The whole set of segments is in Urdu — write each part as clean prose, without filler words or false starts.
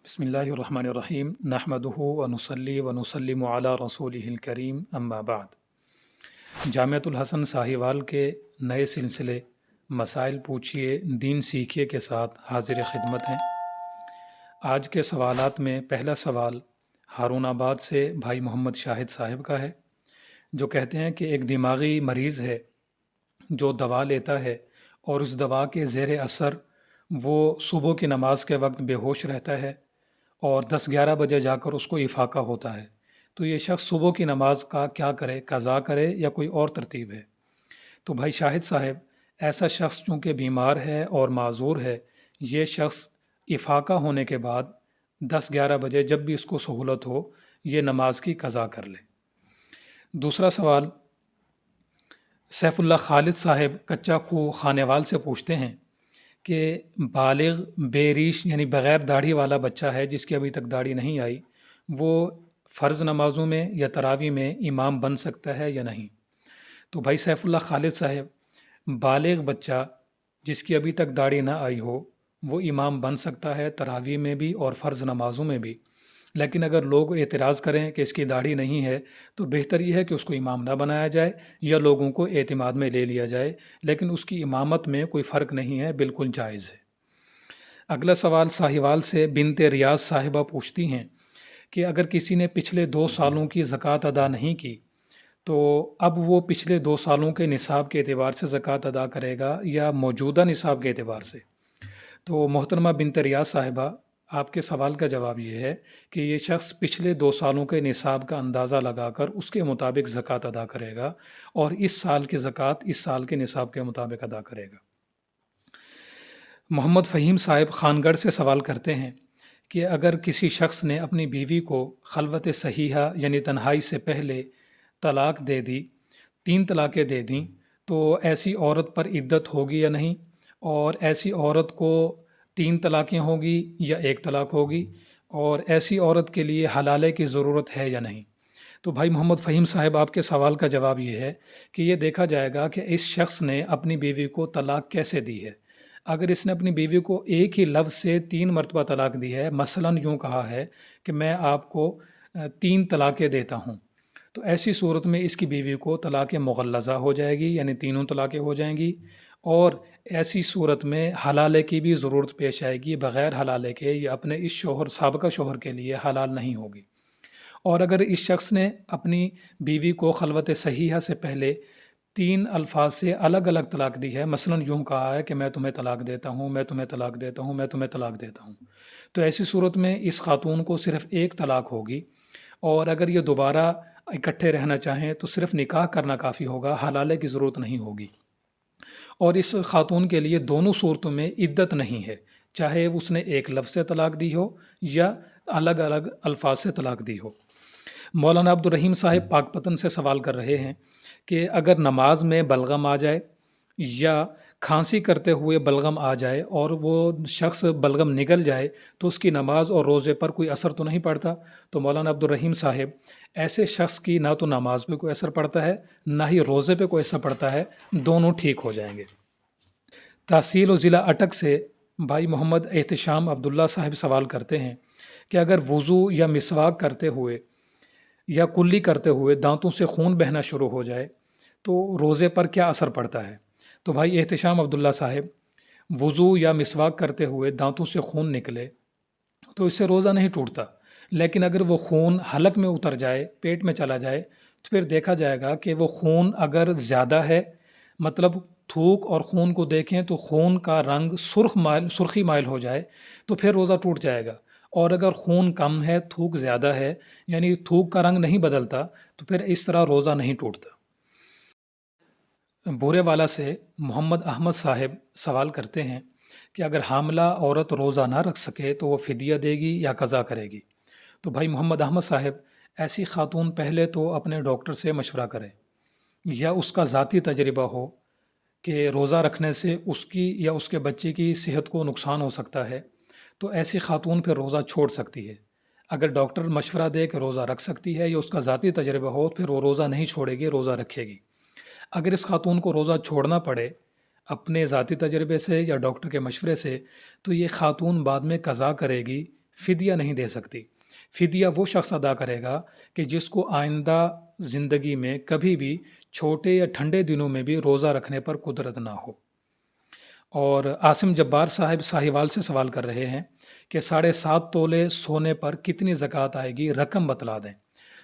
بسم اللہ الرحمن الرحیم نحمدہ ونصلی ونسلم علی رسولہ الکریم اما بعد۔ جامعۃ الحسن ساہیوال کے نئے سلسلے مسائل پوچھئے دین سیکھیے کے ساتھ حاضر خدمت ہیں۔ آج کے سوالات میں پہلا سوال ہارون آباد سے بھائی محمد شاہد صاحب کا ہے، جو کہتے ہیں کہ ایک دماغی مریض ہے جو دوا لیتا ہے اور اس دوا کے زیر اثر وہ صبح کی نماز کے وقت بے ہوش رہتا ہے اور 10-11 بجے جا کر اس کو افاقہ ہوتا ہے، تو یہ شخص صبح کی نماز کا کیا کرے؟ قضا کرے یا کوئی اور ترتیب ہے؟ تو بھائی شاہد صاحب، ایسا شخص چونکہ بیمار ہے اور معذور ہے، یہ شخص افاقہ ہونے کے بعد 10-11 بجے جب بھی اس کو سہولت ہو یہ نماز کی قضا کر لے۔ دوسرا سوال سیف اللہ خالد صاحب کچا خو خانیوال سے پوچھتے ہیں کہ بالغ بے ریش یعنی بغیر داڑھی والا بچہ ہے جس کی ابھی تک داڑھی نہیں آئی، وہ فرض نمازوں میں یا تراویح میں امام بن سکتا ہے یا نہیں؟ تو بھائی سیف اللہ خالد صاحب، بالغ بچہ جس کی ابھی تک داڑھی نہ آئی ہو وہ امام بن سکتا ہے تراویح میں بھی اور فرض نمازوں میں بھی، لیکن اگر لوگ اعتراض کریں کہ اس کی داڑھی نہیں ہے تو بہتر یہ ہے کہ اس کو امام نہ بنایا جائے یا لوگوں کو اعتماد میں لے لیا جائے، لیکن اس کی امامت میں کوئی فرق نہیں ہے، بالکل جائز ہے۔ اگلا سوال ساہیوال سے بنت ریاض صاحبہ پوچھتی ہیں کہ اگر کسی نے پچھلے 2 سالوں کی زکوٰۃ ادا نہیں کی تو اب وہ پچھلے 2 سالوں کے نصاب کے اعتبار سے زکوٰۃ ادا کرے گا یا موجودہ نصاب کے اعتبار سے؟ تو محترمہ بنت ریاض صاحبہ، آپ کے سوال کا جواب یہ ہے کہ یہ شخص پچھلے 2 سالوں کے نصاب کا اندازہ لگا کر اس کے مطابق زکوٰۃ ادا کرے گا اور اس سال کی زکوٰۃ اس سال کے نصاب کے مطابق ادا کرے گا۔ محمد فہیم صاحب خانگڑھ سے سوال کرتے ہیں کہ اگر کسی شخص نے اپنی بیوی کو خلوت صحیحہ یعنی تنہائی سے پہلے طلاق دے دی، 3 طلاقیں دے دیں، تو ایسی عورت پر عدت ہوگی یا نہیں؟ اور ایسی عورت کو 3 طلاقیں ہوگی یا 1 طلاق ہوگی؟ اور ایسی عورت کے لیے حلالے کی ضرورت ہے یا نہیں؟ تو بھائی محمد فہیم صاحب، آپ کے سوال کا جواب یہ ہے کہ یہ دیکھا جائے گا کہ اس شخص نے اپنی بیوی کو طلاق کیسے دی ہے۔ اگر اس نے اپنی بیوی کو ایک ہی لفظ سے 3 مرتبہ طلاق دی ہے، مثلاً یوں کہا ہے کہ میں آپ کو 3 طلاقیں دیتا ہوں، تو ایسی صورت میں اس کی بیوی کو طلاق مغلظہ ہو جائے گی، یعنی تینوں طلاقیں ہو جائیں گی، اور ایسی صورت میں حلالے کی بھی ضرورت پیش آئے گی، بغیر حلالے کے یہ اپنے اس شوہر سابقہ شوہر کے لیے حلال نہیں ہوگی۔ اور اگر اس شخص نے اپنی بیوی کو خلوت صحیحہ سے پہلے 3 الفاظ سے الگ الگ طلاق دی ہے، مثلاً یوں کہا ہے کہ میں تمہیں طلاق دیتا ہوں، میں تمہیں طلاق دیتا ہوں، میں تمہیں طلاق دیتا ہوں، تو ایسی صورت میں اس خاتون کو صرف 1 طلاق ہوگی، اور اگر یہ دوبارہ اکٹھے رہنا چاہیں تو صرف نکاح کرنا کافی ہوگا، حلالے کی ضرورت نہیں ہوگی۔ اور اس خاتون کے لیے دونوں صورتوں میں عدت نہیں ہے، چاہے اس نے 1 لفظ سے طلاق دی ہو یا الگ الگ الفاظ سے طلاق دی ہو۔ مولانا عبد الرحیم صاحب پاک پتن سے سوال کر رہے ہیں کہ اگر نماز میں بلغم آ جائے یا کھانسی کرتے ہوئے بلغم آ جائے اور وہ شخص بلغم نگل جائے تو اس کی نماز اور روزے پر کوئی اثر تو نہیں پڑتا؟ تو مولانا عبد الرحیم صاحب، ایسے شخص کی نہ تو نماز پہ کوئی اثر پڑتا ہے نہ ہی روزے پہ کوئی اثر پڑتا ہے، دونوں ٹھیک ہو جائیں گے۔ تحصیل و ضلع اٹک سے بھائی محمد احتشام عبداللہ صاحب سوال کرتے ہیں کہ اگر وضو یا مسواک کرتے ہوئے یا کلی کرتے ہوئے دانتوں سے خون بہنا شروع ہو جائے تو روزے پر کیا اثر پڑتا ہے؟ تو بھائی احتشام عبداللہ صاحب، وضو یا مسواک کرتے ہوئے دانتوں سے خون نکلے تو اس سے روزہ نہیں ٹوٹتا، لیکن اگر وہ خون حلق میں اتر جائے، پیٹ میں چلا جائے، تو پھر دیکھا جائے گا کہ وہ خون اگر زیادہ ہے، مطلب تھوک اور خون کو دیکھیں تو خون کا رنگ سرخی مائل ہو جائے تو پھر روزہ ٹوٹ جائے گا، اور اگر خون کم ہے، تھوک زیادہ ہے، یعنی تھوک کا رنگ نہیں بدلتا، تو پھر اس طرح روزہ نہیں ٹوٹتا۔ بورے والا سے محمد احمد صاحب سوال کرتے ہیں کہ اگر حاملہ عورت روزہ نہ رکھ سکے تو وہ فدیہ دے گی یا قضا کرے گی؟ تو بھائی محمد احمد صاحب، ایسی خاتون پہلے تو اپنے ڈاکٹر سے مشورہ کرے یا اس کا ذاتی تجربہ ہو کہ روزہ رکھنے سے اس کی یا اس کے بچے کی صحت کو نقصان ہو سکتا ہے، تو ایسی خاتون پھر روزہ چھوڑ سکتی ہے۔ اگر ڈاکٹر مشورہ دے کہ روزہ رکھ سکتی ہے یا اس کا ذاتی تجربہ ہو، پھر وہ روزہ نہیں چھوڑے گی، روزہ رکھے گی۔ اگر اس خاتون کو روزہ چھوڑنا پڑے اپنے ذاتی تجربے سے یا ڈاکٹر کے مشورے سے، تو یہ خاتون بعد میں قضا کرے گی، فدیہ نہیں دے سکتی۔ فدیہ وہ شخص ادا کرے گا کہ جس کو آئندہ زندگی میں کبھی بھی چھوٹے یا ٹھنڈے دنوں میں بھی روزہ رکھنے پر قدرت نہ ہو۔ اور عاصم جبار صاحب ساہیوال سے سوال کر رہے ہیں کہ 7.5 تولے سونے پر کتنی زکوٰۃ آئے گی، رقم بتلا دیں۔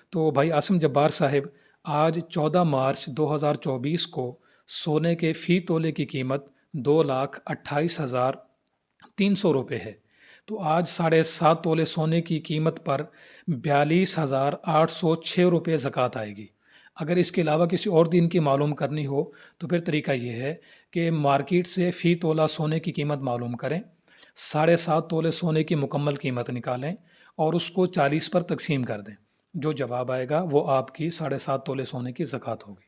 تو بھائی عاصم جبار صاحب، آج 14 مارچ 2024 کو سونے کے فی تولے کی قیمت 2,28,300 روپے ہے۔ تو آج 7.5 تولے سونے کی قیمت پر 42,806 روپے زکوٰۃ آئے گی۔ اگر اس کے علاوہ کسی اور دن کی معلوم کرنی ہو تو پھر طریقہ یہ ہے کہ مارکیٹ سے فی تولہ سونے کی قیمت معلوم کریں، 7.5 تولے سونے کی مکمل قیمت نکالیں اور اس کو 40 پر تقسیم کر دیں۔ جو جواب آئے گا وہ آپ کی 7.5 تولے سونے کی زکوٰۃ ہوگی۔